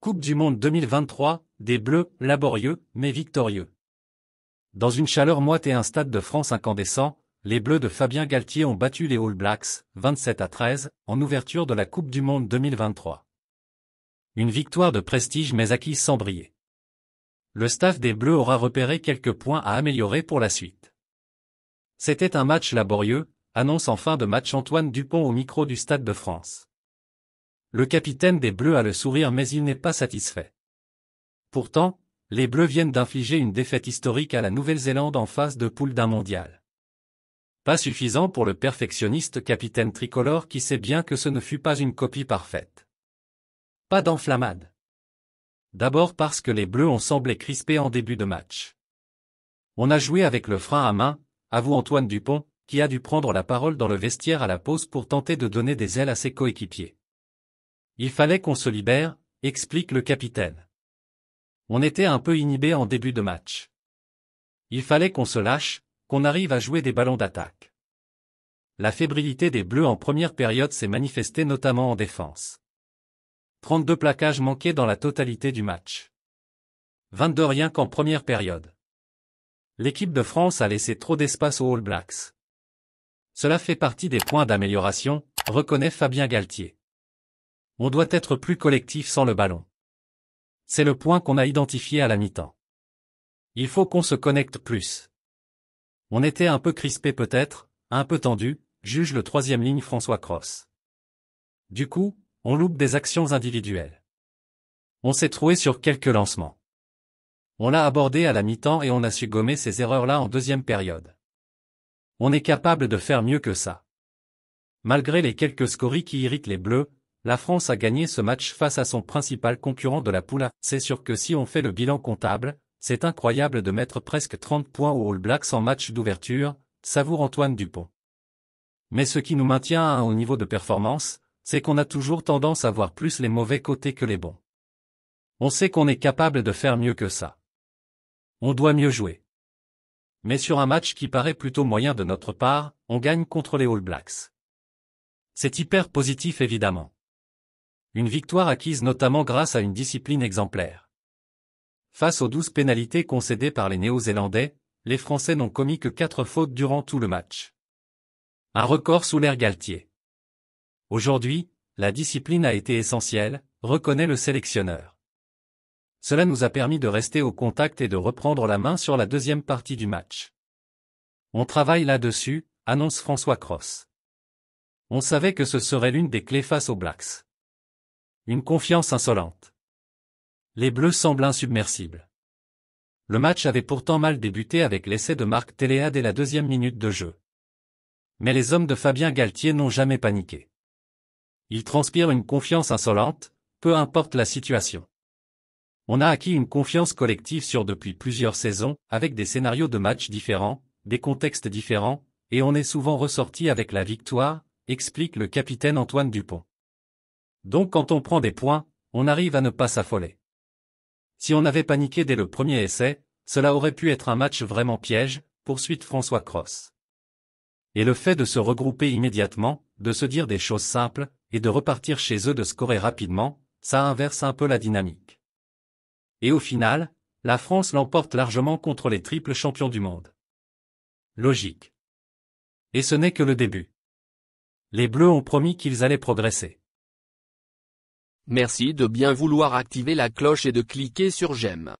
Coupe du Monde 2023, des Bleus, laborieux, mais victorieux. Dans une chaleur moite et un stade de France incandescent, les Bleus de Fabien Galthié ont battu les All Blacks, 27-13, en ouverture de la Coupe du Monde 2023. Une victoire de prestige mais acquise sans briller. Le staff des Bleus aura repéré quelques points à améliorer pour la suite. C'était un match laborieux, annonce en fin de match Antoine Dupont au micro du Stade de France. Le capitaine des Bleus a le sourire mais il n'est pas satisfait. Pourtant, les Bleus viennent d'infliger une défaite historique à la Nouvelle-Zélande en phase de poule d'un mondial. Pas suffisant pour le perfectionniste capitaine tricolore qui sait bien que ce ne fut pas une copie parfaite. Pas d'enflammade. D'abord parce que les Bleus ont semblé crispés en début de match. On a joué avec le frein à main, avoue Antoine Dupont, qui a dû prendre la parole dans le vestiaire à la pause pour tenter de donner des ailes à ses coéquipiers. Il fallait qu'on se libère, explique le capitaine. On était un peu inhibé en début de match. Il fallait qu'on se lâche, qu'on arrive à jouer des ballons d'attaque. La fébrilité des Bleus en première période s'est manifestée notamment en défense. 32 plaquages manqués dans la totalité du match. 22 rien qu'en première période. L'équipe de France a laissé trop d'espace aux All Blacks. Cela fait partie des points d'amélioration, reconnaît Fabien Galthié. On doit être plus collectif sans le ballon. C'est le point qu'on a identifié à la mi-temps. Il faut qu'on se connecte plus. On était un peu crispé peut-être, un peu tendu, juge le troisième ligne François Cros. Du coup, on loupe des actions individuelles. On s'est troué sur quelques lancements. On l'a abordé à la mi-temps et on a su gommer ces erreurs-là en deuxième période. On est capable de faire mieux que ça. Malgré les quelques scories qui irritent les Bleus, la France a gagné ce match face à son principal concurrent de la poule A. C'est sûr que si on fait le bilan comptable, c'est incroyable de mettre presque 30 points aux All Blacks en match d'ouverture, savoure Antoine Dupont. Mais ce qui nous maintient à un haut niveau de performance, c'est qu'on a toujours tendance à voir plus les mauvais côtés que les bons. On sait qu'on est capable de faire mieux que ça. On doit mieux jouer. Mais sur un match qui paraît plutôt moyen de notre part, on gagne contre les All Blacks. C'est hyper positif évidemment. Une victoire acquise notamment grâce à une discipline exemplaire. Face aux 12 pénalités concédées par les Néo-Zélandais, les Français n'ont commis que 4 fautes durant tout le match. Un record sous l'ère Galthié. Aujourd'hui, la discipline a été essentielle, reconnaît le sélectionneur. Cela nous a permis de rester au contact et de reprendre la main sur la deuxième partie du match. On travaille là-dessus, annonce François Cros. On savait que ce serait l'une des clés face aux Blacks. Une confiance insolente. Les Bleus semblent insubmersibles. Le match avait pourtant mal débuté avec l'essai de Marc Téléa dès la deuxième minute de jeu. Mais les hommes de Fabien Galthié n'ont jamais paniqué. Ils transpirent une confiance insolente, peu importe la situation. On a acquis une confiance collective sur depuis plusieurs saisons, avec des scénarios de matchs différents, des contextes différents, et on est souvent ressorti avec la victoire, explique le capitaine Antoine Dupont. Donc quand on prend des points, on arrive à ne pas s'affoler. Si on avait paniqué dès le premier essai, cela aurait pu être un match vraiment piège, poursuit François Cros. Et le fait de se regrouper immédiatement, de se dire des choses simples, et de repartir chez eux de scorer rapidement, ça inverse un peu la dynamique. Et au final, la France l'emporte largement contre les triples champions du monde. Logique. Et ce n'est que le début. Les Bleus ont promis qu'ils allaient progresser. Merci de bien vouloir activer la cloche et de cliquer sur j'aime.